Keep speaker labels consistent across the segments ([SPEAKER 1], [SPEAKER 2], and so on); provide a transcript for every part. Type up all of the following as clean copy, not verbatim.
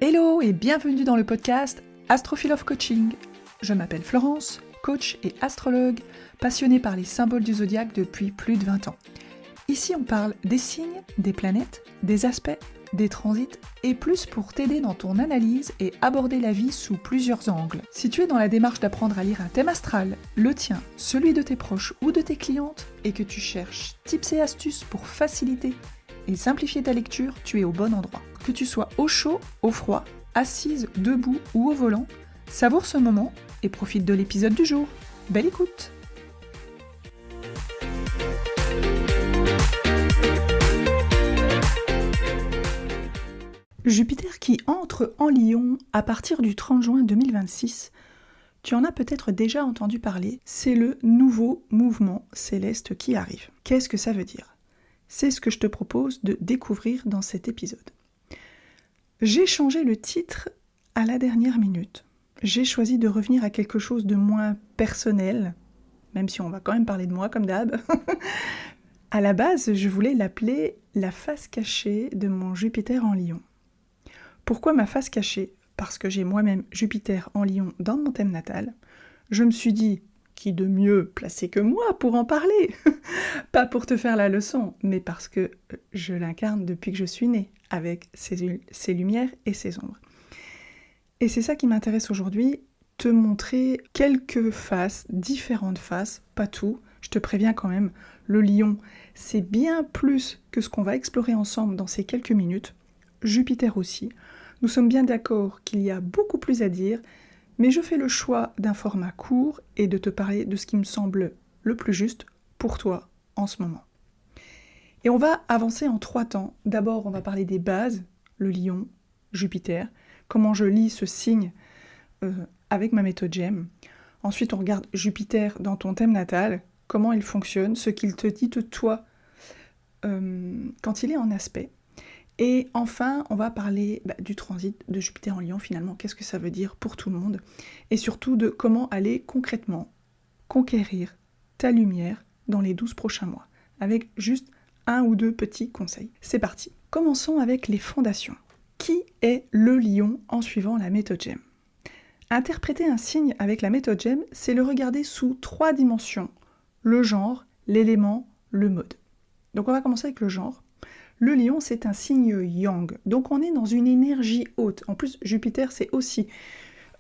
[SPEAKER 1] Hello et bienvenue dans le podcast Astrophile of Coaching. Je m'appelle Florence, coach et astrologue, passionnée par les symboles du zodiaque depuis plus de 20 ans. Ici on parle des signes, des planètes, des aspects, des transits et plus pour t'aider dans ton analyse et aborder la vie sous plusieurs angles. Si tu es dans la démarche d'apprendre à lire un thème astral, le tien, celui de tes proches ou de tes clientes, et que tu cherches tips et astuces pour faciliter et simplifier ta lecture, tu es au bon endroit. Que tu sois au chaud, au froid, assise, debout ou au volant, savoure ce moment et profite de l'épisode du jour. Belle écoute! Jupiter qui entre en Lion à partir du 30 juin 2026, tu en as peut-être déjà entendu parler, c'est le nouveau mouvement céleste qui arrive. Qu'est-ce que ça veut dire ? C'est ce que je te propose de découvrir dans cet épisode. J'ai changé le titre à la dernière minute. J'ai choisi de revenir à quelque chose de moins personnel, même si on va quand même parler de moi comme d'hab. À la base, je voulais l'appeler la face cachée de mon Jupiter en Lion. Pourquoi ma face cachée ? Parce que j'ai moi-même Jupiter en Lion dans mon thème natal. Je me suis dit, qui de mieux placé que moi pour en parler ? Pas pour te faire la leçon, mais parce que je l'incarne depuis que je suis née, avec ses lumières et ses ombres. Et c'est ça qui m'intéresse aujourd'hui, te montrer quelques faces, différentes faces, pas tout. Je te préviens quand même, le Lion, c'est bien plus que ce qu'on va explorer ensemble dans ces quelques minutes. Jupiter aussi. Nous sommes bien d'accord qu'il y a beaucoup plus à dire, mais je fais le choix d'un format court et de te parler de ce qui me semble le plus juste pour toi en ce moment. Et on va avancer en 3 temps. D'abord, on va parler des bases, le Lion, Jupiter, comment je lis ce signe avec ma méthode GEM. Ensuite, on regarde Jupiter dans ton thème natal, comment il fonctionne, ce qu'il te dit de toi quand il est en aspect. Et enfin, on va parler du transit de Jupiter en Lion finalement, qu'est-ce que ça veut dire pour tout le monde, et surtout de comment aller concrètement conquérir ta lumière dans les 12 prochains mois, avec juste 1 ou 2 petits conseils. C'est parti. Commençons avec les fondations. Qui est le Lion en suivant la méthode GEM ? Interpréter un signe avec la méthode GEM, c'est le regarder sous 3 dimensions, le genre, l'élément, le mode. Donc on va commencer avec le genre. Le Lion, c'est un signe yang, donc on est dans une énergie haute. En plus, Jupiter, c'est aussi,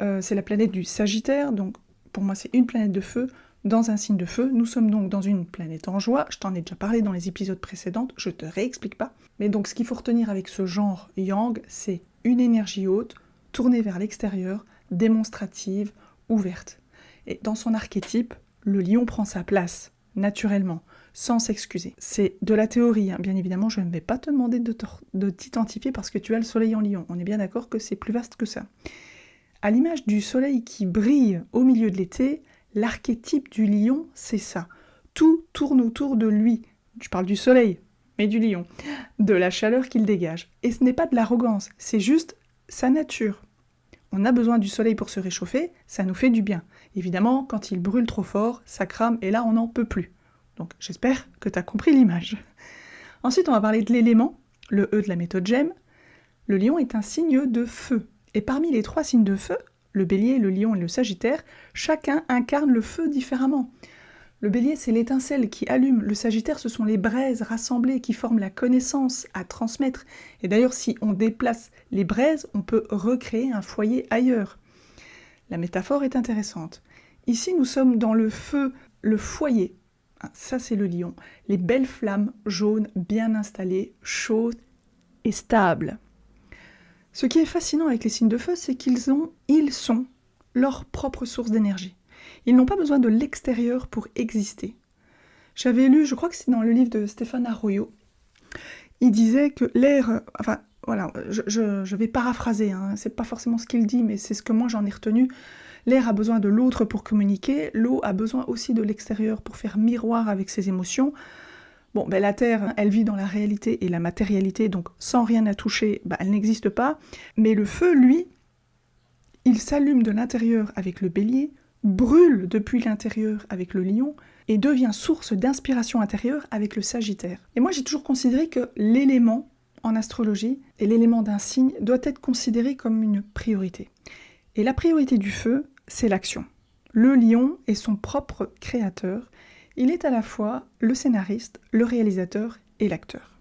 [SPEAKER 1] c'est la planète du Sagittaire, donc pour moi, c'est une planète de feu dans un signe de feu. Nous sommes donc dans une planète en joie, je t'en ai déjà parlé dans les épisodes précédents, je te réexplique pas. Mais donc, ce qu'il faut retenir avec ce genre yang, c'est une énergie haute, tournée vers l'extérieur, démonstrative, ouverte. Et dans son archétype, le Lion prend sa place, naturellement, sans s'excuser. C'est de la théorie, hein. Bien évidemment, je ne vais pas te demander de t'identifier parce que tu as le soleil en Lion. On est bien d'accord que c'est plus vaste que ça. À l'image du soleil qui brille au milieu de l'été, l'archétype du Lion, c'est ça. Tout tourne autour de lui. Je parle du soleil, mais du Lion. De la chaleur qu'il dégage. Et ce n'est pas de l'arrogance, c'est juste sa nature. On a besoin du soleil pour se réchauffer, ça nous fait du bien. Évidemment, quand il brûle trop fort, ça crame et là on n'en peut plus. Donc j'espère que tu as compris l'image. Ensuite, on va parler de l'élément, le E de la méthode GEM. Le Lion est un signe de feu. Et parmi les 3 signes de feu, le Bélier, le Lion et le Sagittaire, chacun incarne le feu différemment. Le Bélier, c'est l'étincelle qui allume. Le Sagittaire, ce sont les braises rassemblées qui forment la connaissance à transmettre. Et d'ailleurs, si on déplace les braises, on peut recréer un foyer ailleurs. La métaphore est intéressante. Ici, nous sommes dans le feu, le foyer. Ça, c'est le Lion. Les belles flammes jaunes, bien installées, chaudes et stables. Ce qui est fascinant avec les signes de feu, c'est qu'ils sont leur propre source d'énergie. Ils n'ont pas besoin de l'extérieur pour exister. J'avais lu, je crois que c'est dans le livre de Stéphane Arroyo, il disait que l'air... Enfin, voilà, je vais paraphraser, hein, c'est pas forcément ce qu'il dit, mais c'est ce que moi j'en ai retenu. L'air a besoin de l'autre pour communiquer, l'eau a besoin aussi de l'extérieur pour faire miroir avec ses émotions. Bon, la Terre, elle vit dans la réalité et la matérialité, donc sans rien à toucher, elle n'existe pas. Mais le feu, lui, il s'allume de l'intérieur avec le Bélier, brûle depuis l'intérieur avec le Lion et devient source d'inspiration intérieure avec le Sagittaire. Et moi, j'ai toujours considéré que l'élément en astrologie, et l'élément d'un signe doit être considéré comme une priorité. Et la priorité du feu, c'est l'action. Le lion est son propre créateur. Il est à la fois le scénariste, le réalisateur et l'acteur.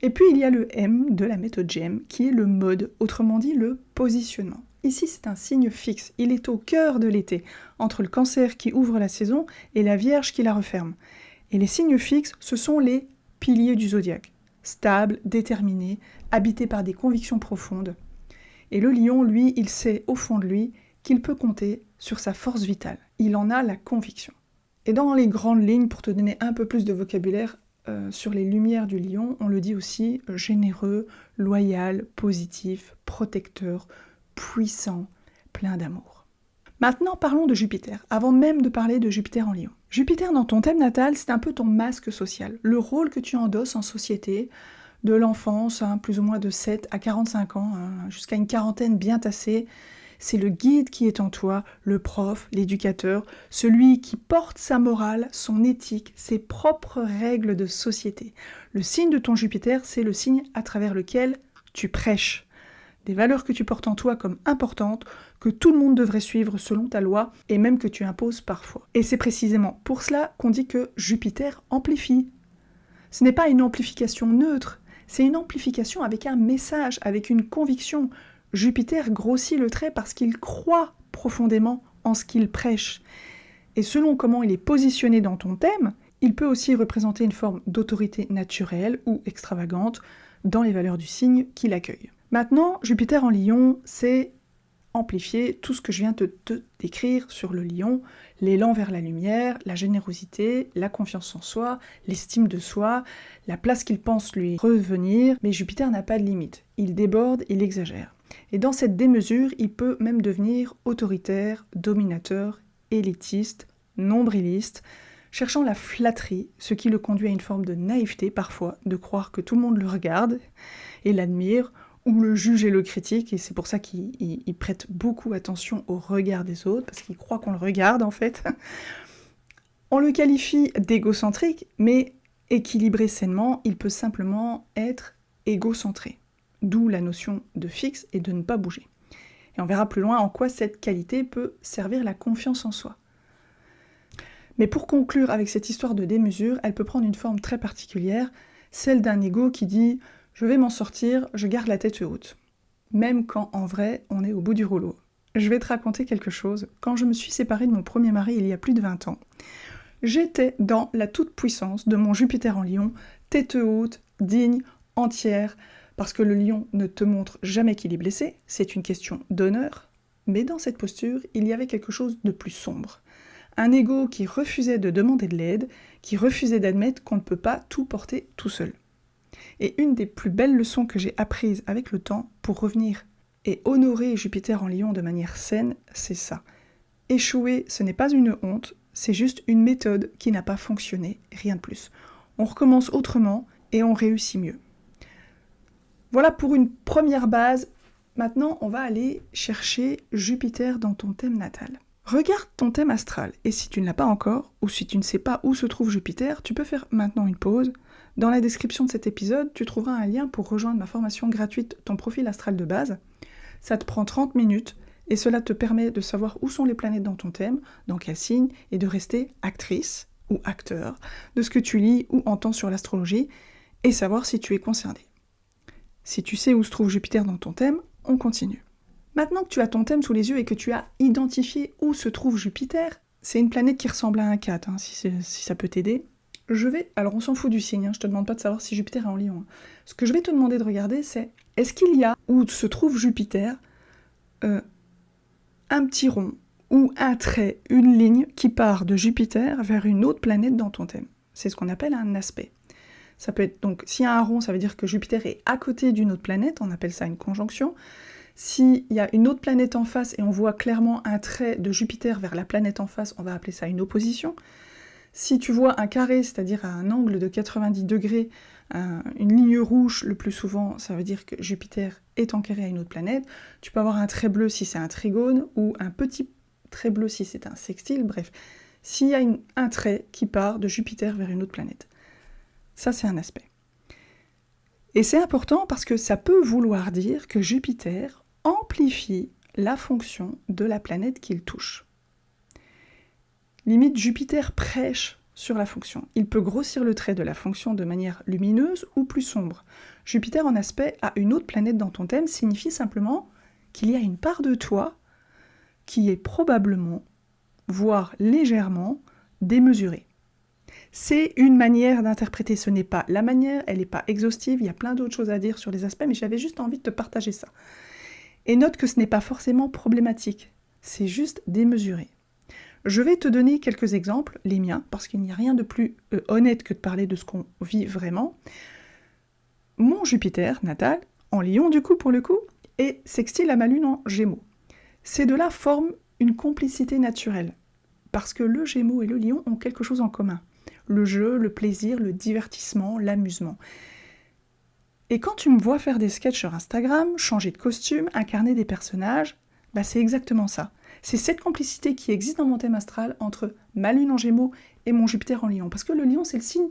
[SPEAKER 1] Et puis il y a le M de la méthode GM, qui est le mode, autrement dit le positionnement. Ici, c'est un signe fixe. Il est au cœur de l'été, entre le Cancer qui ouvre la saison et la Vierge qui la referme. Et les signes fixes, ce sont les piliers du zodiaque. Stables, déterminés, habités par des convictions profondes. Et le lion, lui, il sait au fond de lui qu'il peut compter sur sa force vitale. Il en a la conviction. Et dans les grandes lignes, pour te donner un peu plus de vocabulaire, sur les lumières du lion, on le dit aussi généreux, loyal, positif, protecteur, puissant, plein d'amour. Maintenant, parlons de Jupiter, avant même de parler de Jupiter en lion. Jupiter dans ton thème natal, c'est un peu ton masque social, le rôle que tu endosses en société, de l'enfance, plus ou moins de 7 à 45 ans, jusqu'à une quarantaine bien tassée. C'est le guide qui est en toi, le prof, l'éducateur, celui qui porte sa morale, son éthique, ses propres règles de société. Le signe de ton Jupiter, c'est le signe à travers lequel tu prêches. Des valeurs que tu portes en toi comme importantes, que tout le monde devrait suivre selon ta loi, et même que tu imposes parfois. Et c'est précisément pour cela qu'on dit que Jupiter amplifie. Ce n'est pas une amplification neutre, c'est une amplification avec un message, avec une conviction. Jupiter grossit le trait parce qu'il croit profondément en ce qu'il prêche. Et selon comment il est positionné dans ton thème, il peut aussi représenter une forme d'autorité naturelle ou extravagante dans les valeurs du signe qu'il accueille. Maintenant, Jupiter en lion, c'est amplifier tout ce que je viens de te décrire sur le lion, l'élan vers la lumière, la générosité, la confiance en soi, l'estime de soi, la place qu'il pense lui revenir, mais Jupiter n'a pas de limite. Il déborde, il exagère. Et dans cette démesure, il peut même devenir autoritaire, dominateur, élitiste, nombriliste, cherchant la flatterie, ce qui le conduit à une forme de naïveté parfois, de croire que tout le monde le regarde et l'admire, ou le juge et le critique, et c'est pour ça qu'il prête beaucoup attention au regard des autres, parce qu'il croit qu'on le regarde en fait. On le qualifie d'égocentrique, mais équilibré sainement, il peut simplement être égocentré. D'où la notion de fixe et de ne pas bouger. Et on verra plus loin en quoi cette qualité peut servir la confiance en soi. Mais pour conclure avec cette histoire de démesure, elle peut prendre une forme très particulière, celle d'un ego qui dit « je vais m'en sortir, je garde la tête haute », même quand en vrai on est au bout du rouleau. Je vais te raconter quelque chose. Quand je me suis séparée de mon premier mari il y a plus de 20 ans, j'étais dans la toute-puissance de mon Jupiter en lion, tête haute, digne, entière, parce que le lion ne te montre jamais qu'il est blessé, c'est une question d'honneur, mais dans cette posture, il y avait quelque chose de plus sombre. Un ego qui refusait de demander de l'aide, qui refusait d'admettre qu'on ne peut pas tout porter tout seul. Et une des plus belles leçons que j'ai apprises avec le temps pour revenir et honorer Jupiter en lion de manière saine, c'est ça. Échouer, ce n'est pas une honte, c'est juste une méthode qui n'a pas fonctionné, rien de plus. On recommence autrement et on réussit mieux. Voilà pour une première base. Maintenant, on va aller chercher Jupiter dans ton thème natal. Regarde ton thème astral, et si tu ne l'as pas encore, ou si tu ne sais pas où se trouve Jupiter, tu peux faire maintenant une pause. Dans la description de cet épisode, tu trouveras un lien pour rejoindre ma formation gratuite Ton profil astral de base. Ça te prend 30 minutes, et cela te permet de savoir où sont les planètes dans ton thème, dans quel signe, et de rester actrice ou acteur de ce que tu lis ou entends sur l'astrologie, et savoir si tu es concerné. Si tu sais où se trouve Jupiter dans ton thème, on continue. Maintenant que tu as ton thème sous les yeux et que tu as identifié où se trouve Jupiter, c'est une planète qui ressemble à un 4, si ça peut t'aider. Alors on s'en fout du signe, je te demande pas de savoir si Jupiter est en lion. Ce que je vais te demander de regarder, c'est est-ce qu'il y a où se trouve Jupiter un petit rond ou un trait, une ligne qui part de Jupiter vers une autre planète dans ton thème. C'est ce qu'on appelle un aspect. Ça peut être donc, s'il y a un rond, ça veut dire que Jupiter est à côté d'une autre planète, on appelle ça une conjonction. S'il y a une autre planète en face et on voit clairement un trait de Jupiter vers la planète en face, on va appeler ça une opposition. Si tu vois un carré, c'est-à-dire à un angle de 90 degrés, une ligne rouge le plus souvent, ça veut dire que Jupiter est en carré à une autre planète. Tu peux avoir un trait bleu si c'est un trigone, ou un petit trait bleu si c'est un sextile, bref. S'il y a un trait qui part de Jupiter vers une autre planète. Ça, c'est un aspect. Et c'est important parce que ça peut vouloir dire que Jupiter amplifie la fonction de la planète qu'il touche. Limite, Jupiter prêche sur la fonction. Il peut grossir le trait de la fonction de manière lumineuse ou plus sombre. Jupiter en aspect à une autre planète dans ton thème signifie simplement qu'il y a une part de toi qui est probablement, voire légèrement, démesurée. C'est une manière d'interpréter, ce n'est pas la manière, elle n'est pas exhaustive, il y a plein d'autres choses à dire sur les aspects, mais j'avais juste envie de te partager ça. Et note que ce n'est pas forcément problématique, c'est juste démesuré. Je vais te donner quelques exemples, les miens, parce qu'il n'y a rien de plus honnête que de parler de ce qu'on vit vraiment. Mon Jupiter natal, en Lion du coup pour le coup, est sextile à ma lune en Gémeaux. Ces deux-là forment une complicité naturelle, parce que le Gémeaux et le Lion ont quelque chose en commun. Le jeu, le plaisir, le divertissement, l'amusement. Et quand tu me vois faire des sketchs sur Instagram, changer de costume, incarner des personnages, c'est exactement ça. C'est cette complicité qui existe dans mon thème astral entre ma lune en Gémeaux et mon Jupiter en Lion. Parce que le Lion, c'est le signe...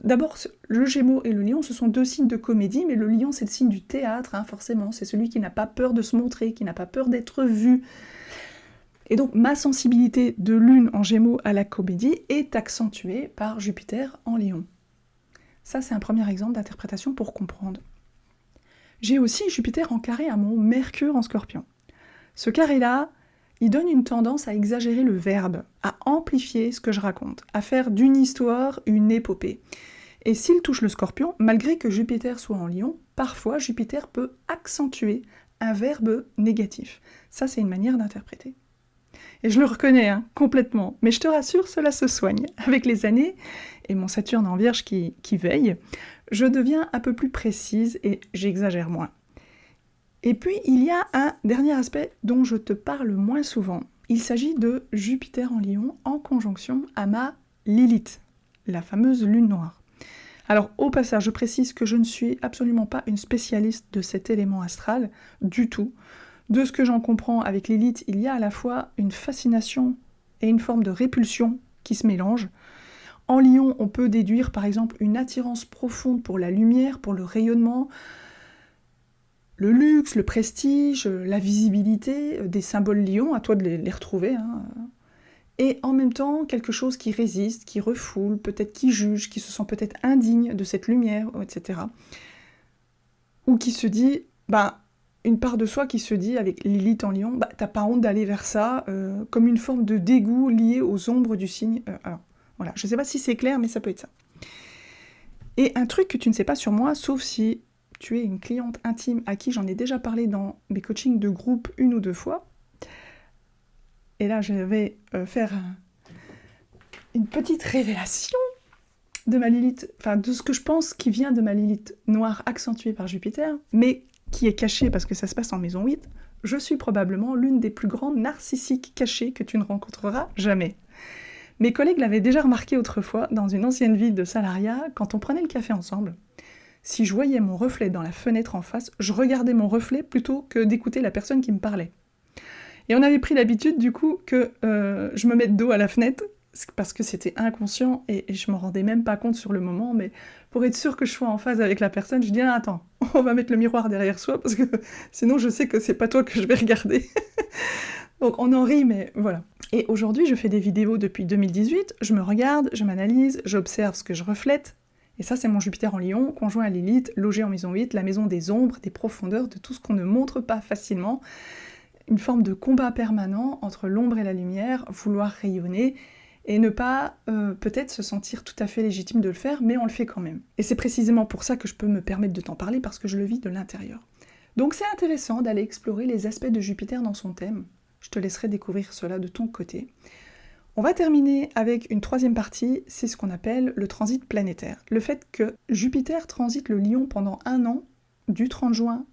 [SPEAKER 1] D'abord, le Gémeaux et le Lion, ce sont deux signes de comédie, mais le Lion, c'est le signe du théâtre, forcément. C'est celui qui n'a pas peur de se montrer, qui n'a pas peur d'être vu. Et donc, ma sensibilité de lune en Gémeaux à la comédie est accentuée par Jupiter en Lion. Ça, c'est un premier exemple d'interprétation pour comprendre. J'ai aussi Jupiter en carré à mon Mercure en Scorpion. Ce carré-là, il donne une tendance à exagérer le verbe, à amplifier ce que je raconte, à faire d'une histoire une épopée. Et s'il touche le Scorpion, malgré que Jupiter soit en Lion, parfois Jupiter peut accentuer un verbe négatif. Ça, c'est une manière d'interpréter. Et je le reconnais, complètement. Mais je te rassure, cela se soigne. Avec les années, et mon Saturne en Vierge qui veille, je deviens un peu plus précise et j'exagère moins. Et puis, il y a un dernier aspect dont je te parle moins souvent. Il s'agit de Jupiter en Lion en conjonction à ma Lilith, la fameuse lune noire. Alors, au passage, je précise que je ne suis absolument pas une spécialiste de cet élément astral, du tout. De ce que j'en comprends avec Lilith, il y a à la fois une fascination et une forme de répulsion qui se mélangent. En Lion, on peut déduire par exemple une attirance profonde pour la lumière, pour le rayonnement, le luxe, le prestige, la visibilité, des symboles Lion, à toi de les retrouver. Et en même temps, quelque chose qui résiste, qui refoule, peut-être qui juge, qui se sent peut-être indigne de cette lumière, etc. Ou qui se dit, une part de soi qui se dit, avec Lilith en Lion, t'as pas honte d'aller vers ça, comme une forme de dégoût lié aux ombres du signe. Alors, voilà, je sais pas si c'est clair, mais ça peut être ça. Et un truc que tu ne sais pas sur moi, sauf si tu es une cliente intime à qui j'en ai déjà parlé dans mes coachings de groupe 1 ou 2 fois, et là je vais faire une petite révélation de ma Lilith, de ce que je pense qui vient de ma Lilith noire accentuée par Jupiter, mais qui est cachée parce que ça se passe en maison 8, je suis probablement l'une des plus grandes narcissiques cachées que tu ne rencontreras jamais. Mes collègues l'avaient déjà remarqué autrefois dans une ancienne vie de salariat, quand on prenait le café ensemble. Si je voyais mon reflet dans la fenêtre en face, je regardais mon reflet plutôt que d'écouter la personne qui me parlait. Et on avait pris l'habitude du coup que je me mette dos à la fenêtre, parce que c'était inconscient et je m'en rendais même pas compte sur le moment, mais pour être sûr que je sois en phase avec la personne, je dis attends, on va mettre le miroir derrière soi, parce que sinon je sais que c'est pas toi que je vais regarder. Donc on en rit, mais voilà. Et aujourd'hui, je fais des vidéos depuis 2018, je me regarde, je m'analyse, j'observe ce que je reflète, et ça c'est mon Jupiter en Lion, conjoint à Lilith, logé en maison 8, la maison des ombres, des profondeurs, de tout ce qu'on ne montre pas facilement, une forme de combat permanent entre l'ombre et la lumière, vouloir rayonner, et ne pas peut-être se sentir tout à fait légitime de le faire, mais on le fait quand même. Et c'est précisément pour ça que je peux me permettre de t'en parler, parce que je le vis de l'intérieur. Donc c'est intéressant d'aller explorer les aspects de Jupiter dans son thème. Je te laisserai découvrir cela de ton côté. On va terminer avec une troisième partie, c'est ce qu'on appelle le transit planétaire. Le fait que Jupiter transite le Lion pendant 1 an, du 30 juin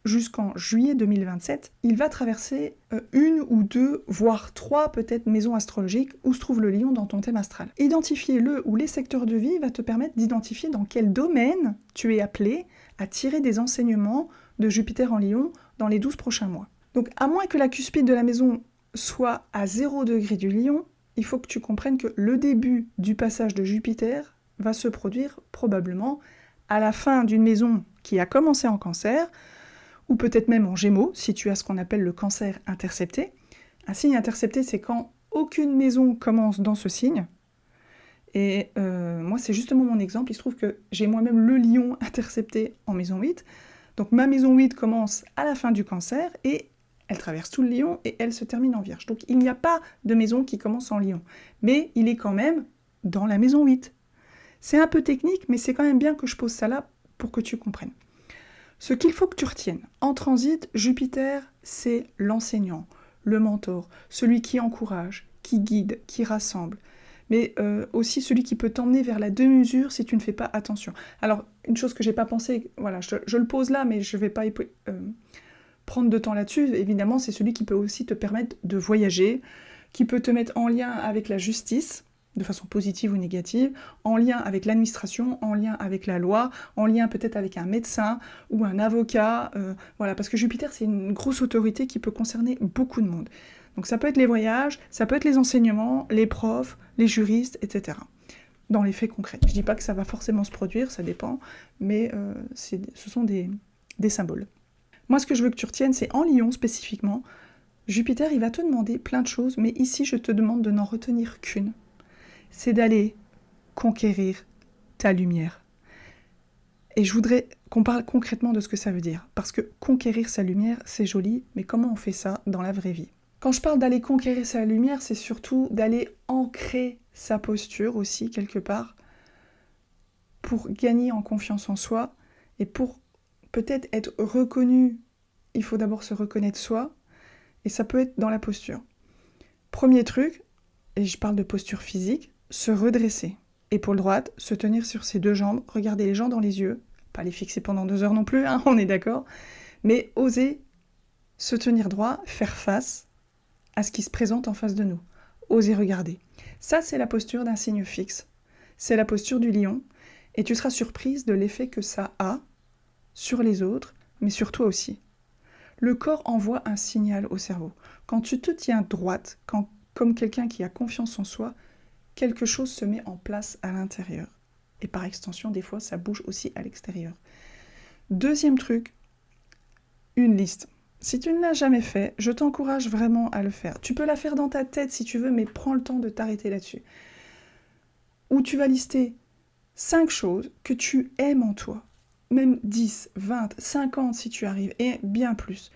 [SPEAKER 1] jusqu'en juillet 2027, il va traverser 1 ou 2, voire 3 peut-être maisons astrologiques où se trouve le Lion dans ton thème astral. Identifier le ou les secteurs de vie va te permettre d'identifier dans quel domaine tu es appelé à tirer des enseignements de Jupiter en Lion dans les 12 prochains mois. Donc à moins que la cuspide de la maison soit à 0 degré du Lion, il faut que tu comprennes que le début du passage de Jupiter va se produire probablement à la fin d'une maison qui a commencé en Cancer, ou peut-être même en Gémeaux, si tu as ce qu'on appelle le Cancer intercepté. Un signe intercepté, c'est quand aucune maison commence dans ce signe. Et moi, c'est justement mon exemple. Il se trouve que j'ai moi-même le Lion intercepté en maison 8. Donc ma maison 8 commence à la fin du Cancer et elle traverse tout le Lion et elle se termine en Vierge. Donc il n'y a pas de maison qui commence en Lion. Mais il est quand même dans la maison 8. C'est un peu technique, mais c'est quand même bien que je pose ça là pour que tu comprennes. Ce qu'il faut que tu retiennes, en transit, Jupiter, c'est l'enseignant, le mentor, celui qui encourage, qui guide, qui rassemble, mais aussi celui qui peut t'emmener vers la demi-mesure si tu ne fais pas attention. Alors, une chose que j'ai pas pensé, voilà, je le pose là, mais je vais pas prendre de temps là-dessus, évidemment, c'est celui qui peut aussi te permettre de voyager, qui peut te mettre en lien avec la justice, de façon positive ou négative, en lien avec l'administration, en lien avec la loi, en lien peut-être avec un médecin ou un avocat, voilà, parce que Jupiter, c'est une grosse autorité qui peut concerner beaucoup de monde. Donc ça peut être les voyages, ça peut être les enseignements, les profs, les juristes, etc. Dans les faits concrets. Je dis pas que ça va forcément se produire, ça dépend, mais ce sont des symboles. Moi, ce que je veux que tu retiennes, c'est en Lion spécifiquement, Jupiter, il va te demander plein de choses, mais ici, je te demande de n'en retenir qu'une. C'est d'aller conquérir ta lumière. Et je voudrais qu'on parle concrètement de ce que ça veut dire. Parce que conquérir sa lumière, c'est joli, mais comment on fait ça dans la vraie vie? Quand je parle d'aller conquérir sa lumière, c'est surtout d'aller ancrer sa posture aussi, quelque part, pour gagner en confiance en soi et pour peut-être être reconnu. Il faut d'abord se reconnaître soi, et ça peut être dans la posture. Premier truc, et je parle de posture physique, se redresser. Épaule droite, se tenir sur ses deux jambes, regarder les gens dans les yeux, pas les fixer pendant 2 heures non plus, hein, on est d'accord, mais oser se tenir droit, faire face à ce qui se présente en face de nous. Oser regarder. Ça, c'est la posture d'un signe fixe. C'est la posture du lion, et tu seras surprise de l'effet que ça a sur les autres, mais sur toi aussi. Le corps envoie un signal au cerveau. Quand tu te tiens droite, comme quelqu'un qui a confiance en soi, quelque chose se met en place à l'intérieur. Et par extension, des fois, ça bouge aussi à l'extérieur. Deuxième truc, une liste. Si tu ne l'as jamais fait, je t'encourage vraiment à le faire. Tu peux la faire dans ta tête si tu veux, mais prends le temps de t'arrêter là-dessus. Où tu vas lister 5 choses que tu aimes en toi. Même 10, 20, 50 si tu arrives, et bien plus.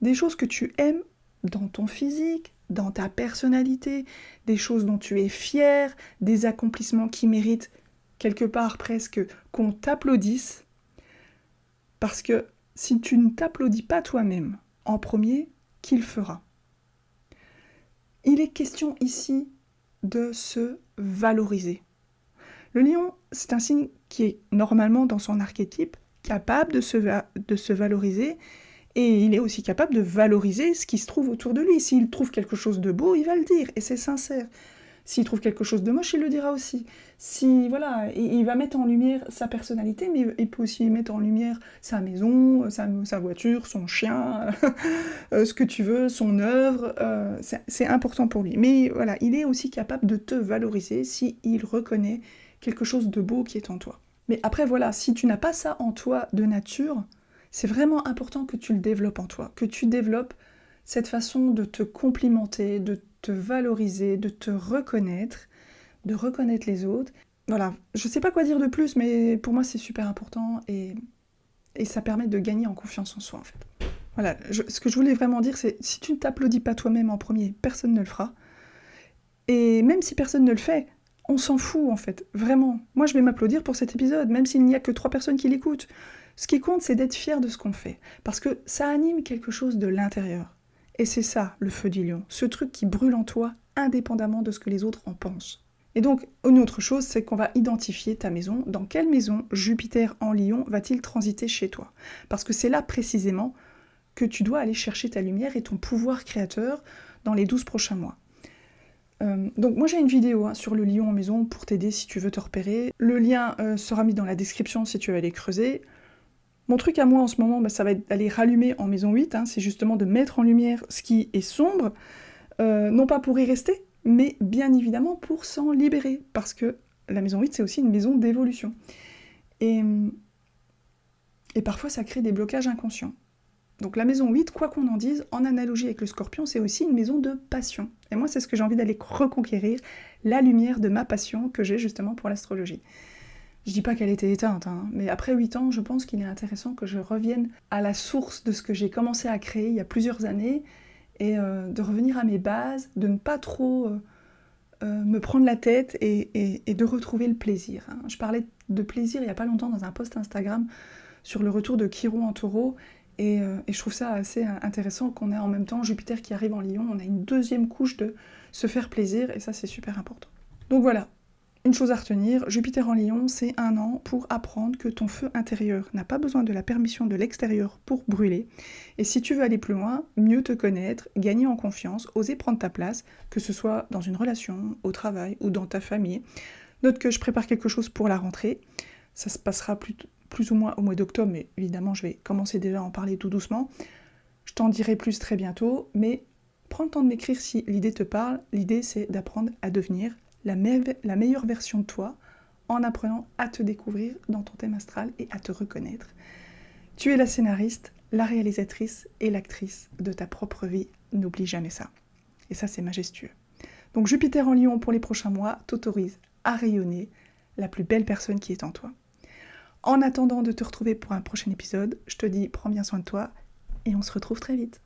[SPEAKER 1] Des choses que tu aimes dans ton physique, dans ta personnalité, des choses dont tu es fier, des accomplissements qui méritent quelque part presque qu'on t'applaudisse. Parce que si tu ne t'applaudis pas toi-même en premier, qui le fera? Il est question ici de se valoriser. Le lion, c'est un signe qui est normalement dans son archétype capable de se valoriser, et il est aussi capable de valoriser ce qui se trouve autour de lui. S'il trouve quelque chose de beau, il va le dire, et c'est sincère. S'il trouve quelque chose de moche, il le dira aussi. Si, voilà, il va mettre en lumière sa personnalité, mais il peut aussi mettre en lumière sa maison, sa voiture, son chien, ce que tu veux, son œuvre. C'est important pour lui. Mais voilà, il est aussi capable de te valoriser s'il reconnaît quelque chose de beau qui est en toi. Mais après, voilà, si tu n'as pas ça en toi de nature, c'est vraiment important que tu le développes en toi, que tu développes cette façon de te complimenter, de te valoriser, de te reconnaître, de reconnaître les autres. Voilà, je sais pas quoi dire de plus, mais pour moi c'est super important et ça permet de gagner en confiance en soi en fait. Voilà, ce que je voulais vraiment dire, c'est si tu ne t'applaudis pas toi-même en premier, personne ne le fera. Et même si personne ne le fait, on s'en fout en fait, vraiment. Moi je vais m'applaudir pour cet épisode, même s'il n'y a que 3 personnes qui l'écoutent. Ce qui compte, c'est d'être fier de ce qu'on fait, parce que ça anime quelque chose de l'intérieur. Et c'est ça, le feu du lion, ce truc qui brûle en toi, indépendamment de ce que les autres en pensent. Et donc, une autre chose, c'est qu'on va identifier ta maison. Dans quelle maison Jupiter en Lion va-t-il transiter chez toi? Parce que c'est là précisément que tu dois aller chercher ta lumière et ton pouvoir créateur dans les 12 prochains mois. Donc moi j'ai une vidéo sur le lion en maison pour t'aider si tu veux te repérer. Le lien sera mis dans la description si tu veux aller creuser. Mon truc à moi en ce moment, ça va être d'aller rallumer en maison 8, c'est justement de mettre en lumière ce qui est sombre, non pas pour y rester, mais bien évidemment pour s'en libérer, parce que la maison 8 c'est aussi une maison d'évolution. Et Et parfois, ça crée des blocages inconscients. Donc la maison 8, quoi qu'on en dise, en analogie avec le Scorpion, c'est aussi une maison de passion. Et moi, c'est ce que j'ai envie d'aller reconquérir, la lumière de ma passion que j'ai justement pour l'astrologie. Je dis pas qu'elle était éteinte, mais après 8 ans, je pense qu'il est intéressant que je revienne à la source de ce que j'ai commencé à créer il y a plusieurs années, et de revenir à mes bases, de ne pas trop me prendre la tête et de retrouver le plaisir. Je parlais de plaisir il n'y a pas longtemps dans un post Instagram sur le retour de Chiron en Taureau, et je trouve ça assez intéressant qu'on ait en même temps Jupiter qui arrive en Lion, on a une deuxième couche de se faire plaisir, et ça c'est super important. Donc voilà, une chose à retenir, Jupiter en Lion, c'est un an pour apprendre que ton feu intérieur n'a pas besoin de la permission de l'extérieur pour brûler. Et si tu veux aller plus loin, mieux te connaître, gagner en confiance, oser prendre ta place, que ce soit dans une relation, au travail ou dans ta famille. Note que je prépare quelque chose pour la rentrée. Ça se passera plus ou moins au mois d'octobre, mais évidemment je vais commencer déjà à en parler tout doucement. Je t'en dirai plus très bientôt, mais prends le temps de m'écrire si l'idée te parle. L'idée c'est d'apprendre à devenir la meilleure version de toi en apprenant à te découvrir dans ton thème astral et à te reconnaître. Tu es la scénariste, la réalisatrice et l'actrice de ta propre vie. N'oublie jamais ça. Et ça, c'est majestueux. Donc Jupiter en Lion pour les prochains mois t'autorise à rayonner la plus belle personne qui est en toi. En attendant de te retrouver pour un prochain épisode, je te dis prends bien soin de toi et on se retrouve très vite.